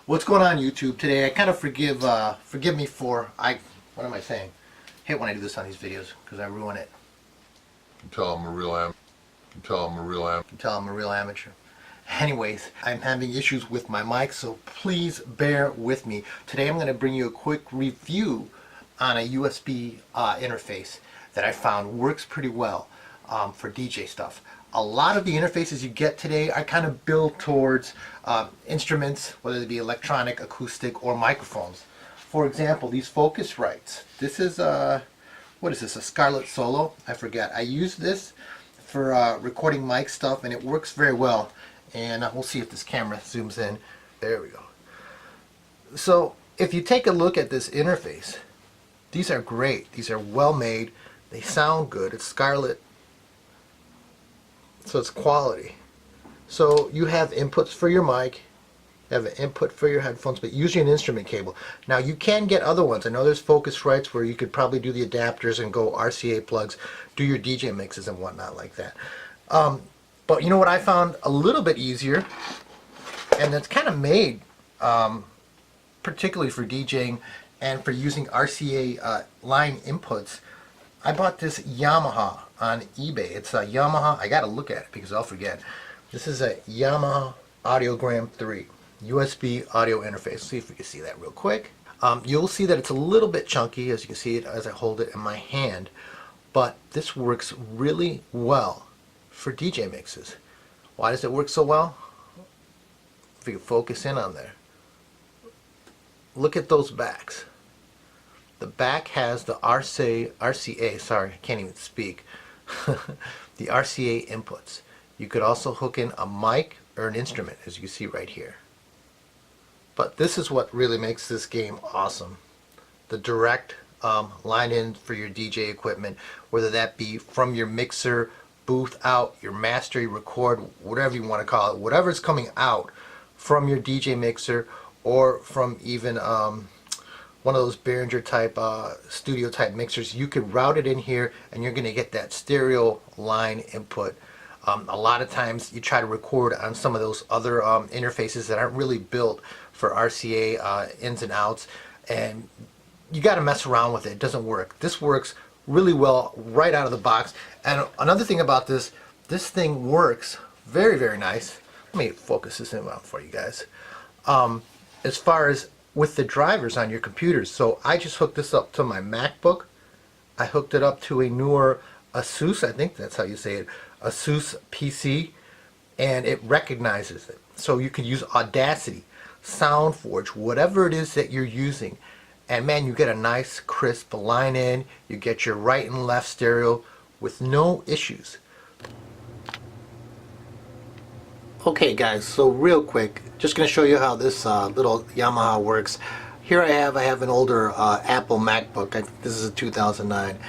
What's going on YouTube today? I kind of forgive me for what am I saying? I hate when I do this on these videos because I ruin it. You tell I'm a real amateur. Anyways, I'm having issues with my mic, so please bear with me. Today I'm going to bring you a quick review on a USB interface that I found works pretty well for DJ stuff. A lot of the interfaces you get today are kind of built towards instruments, whether they be electronic, acoustic, or microphones. For example, these Focusrites. This is what is this? A Scarlett Solo? I forget. I use this for recording mic stuff, and it works very well. And we'll see if this camera zooms in. There we go. So if you take a look at this interface, these are great. These are well made. They sound good. It's Scarlett, so it's quality. So you have inputs for your mic, you have an input for your headphones, but usually an instrument cable. Now you can get other ones. I know there's Focusrites where you could probably do the adapters and go RCA plugs, do your DJ mixes and whatnot like that. But you know what I found a little bit easier, and it's kind of made particularly for DJing and for using RCA line inputs. I bought this Yamaha on eBay. It's a Yamaha, I gotta look at it because I'll forget. This is a Yamaha Audiogram 3 USB audio interface. See if we can see that real quick. You'll see that it's a little bit chunky, as you can see it as I hold it in my hand, but this works really well for DJ mixes. Why does it work so well? If you can focus in on there. Look at those backs. The back has the RCA, sorry, I can't even speak, the RCA inputs. You could also hook in a mic or an instrument, as you can see right here. But this is what really makes this game awesome. The direct line in for your DJ equipment, whether that be from your mixer, booth out, your master, your record, whatever you want to call it, whatever's coming out from your DJ mixer or from even one of those Behringer type studio type mixers, you could route it in here and you're going to get that stereo line input. A lot of times you try to record on some of those other interfaces that aren't really built for RCA ins and outs, and you got to mess around with it. It doesn't work. This works really well right out of the box. And another thing about this thing works very, very nice. Let me focus this in for you guys. As far as with the drivers on your computers. So I just hooked this up to my MacBook. I hooked it up to a newer Asus, I think that's how you say it, Asus PC, and it recognizes it. So you can use Audacity, SoundForge, whatever it is that you're using, and man, you get a nice crisp line in, you get your right and left stereo with no issues. Okay guys, so real quick, just going to show you how this little Yamaha works. Here I have an older Apple MacBook. This is a 2009.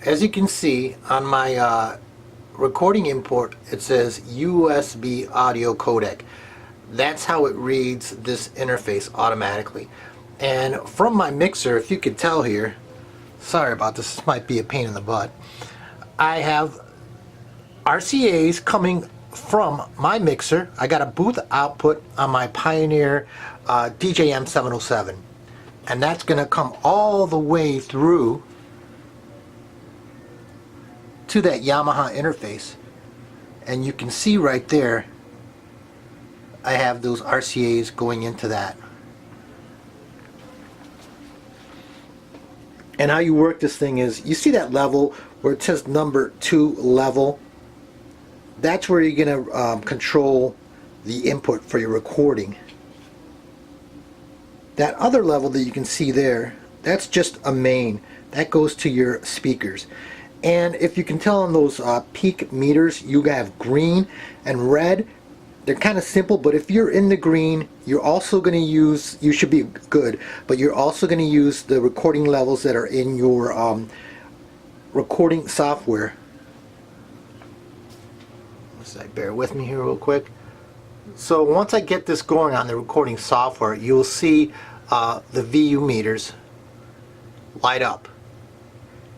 As you can see on my recording import, it says USB audio codec. That's how it reads this interface automatically. And from my mixer, if you could tell here, sorry about this, this might be a pain in the butt, I have RCAs coming from my mixer. I got a booth output on my Pioneer DJM 707, and that's going to come all the way through to that Yamaha interface, and you can see right there I have those RCAs going into that. And how you work this thing is, you see that level where it says number 2 level? That's where you're going to control the input for your recording. That other level that you can see there, that's just a main. That goes to your speakers. And if you can tell on those peak meters, you have green and red. They're kind of simple, but if you're in the green, you're also going to use, you should be good, but you're also going to use the recording levels that are in your recording software. Bear with me here real quick. So once I get this going on the recording software, you'll see the VU meters light up,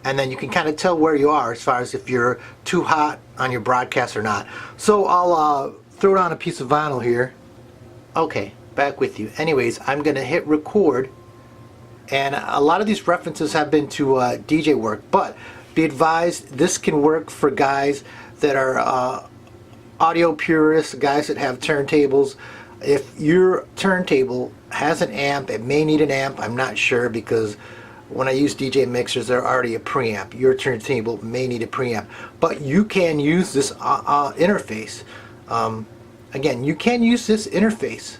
and then you can kind of tell where you are as far as if you're too hot on your broadcast or not. So I'll throw down a piece of vinyl here. Okay, back with you. Anyways, I'm gonna hit record, and a lot of these references have been to DJ work, but be advised, this can work for guys that are audio purists, guys that have turntables. If your turntable has an amp, it may need an amp, I'm not sure, because when I use DJ mixers, they're already a preamp. Your turntable may need a preamp, but you can use this interface. Again, you can use this interface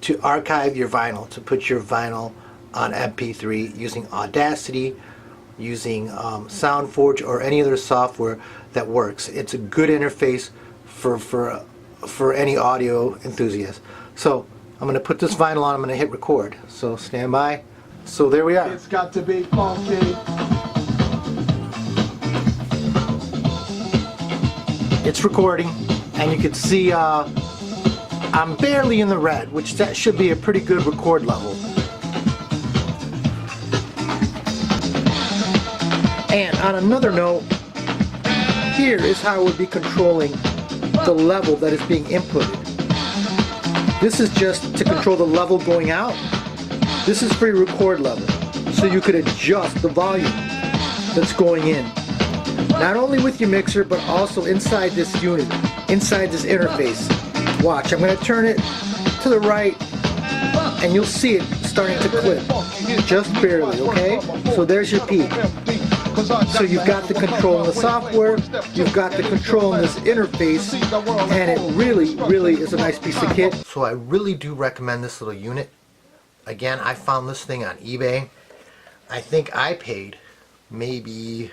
to archive your vinyl, to put your vinyl on MP3 using Audacity, using SoundForge, or any other software that works. It's a good interface for any audio enthusiast. So I'm going to put this vinyl on. I'm going to hit record. So stand by. So there we are. It's got to be funky. It's recording, and you can see I'm barely in the red, which that should be a pretty good record level. And on another note, here is how I would be controlling the level that is being inputted. This is just to control the level going out. This is for your record level, so you could adjust the volume that's going in. Not only with your mixer, but also inside this unit, inside this interface. Watch, I'm going to turn it to the right, and you'll see it starting to clip, just barely, okay? So there's your peak. So you've got the control in the software, you've got the control in this interface, and it really is a nice piece of kit. So I really do recommend this little unit. Again, I found this thing on eBay. I think I paid maybe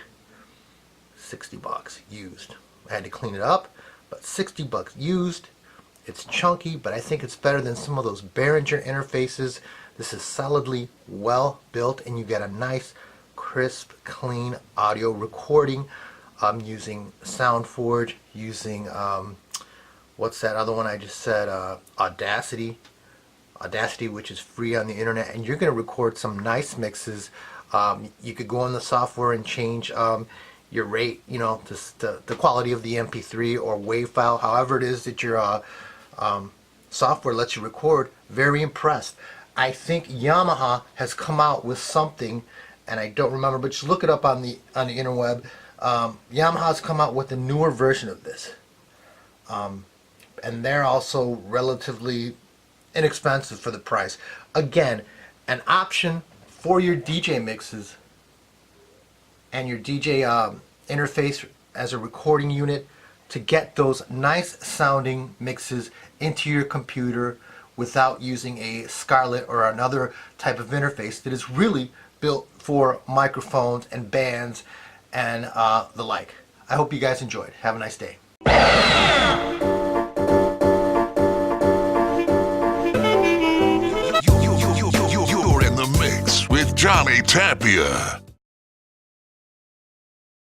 60 bucks used. I had to clean it up, but 60 bucks used. It's chunky, but I think it's better than some of those Behringer interfaces. This is solidly well built, and you get a nice, crisp, clean audio recording. I'm using SoundForge, using what's that other one I just said? Audacity, which is free on the internet, and you're going to record some nice mixes. You could go in the software and change your rate, you know, the quality of the MP3 or WAV file, however it is that your software lets you record. Very impressed. I think Yamaha has come out with something, and I don't remember, but just look it up on the interweb. Yamaha's come out with a newer version of this, and they're also relatively inexpensive for the price. Again, an option for your DJ mixes and your DJ interface as a recording unit to get those nice sounding mixes into your computer without using a Scarlett or another type of interface that is really built for microphones and bands and the like. I hope you guys enjoyed. Have a nice day. You're in the mix with Johnny Tapia.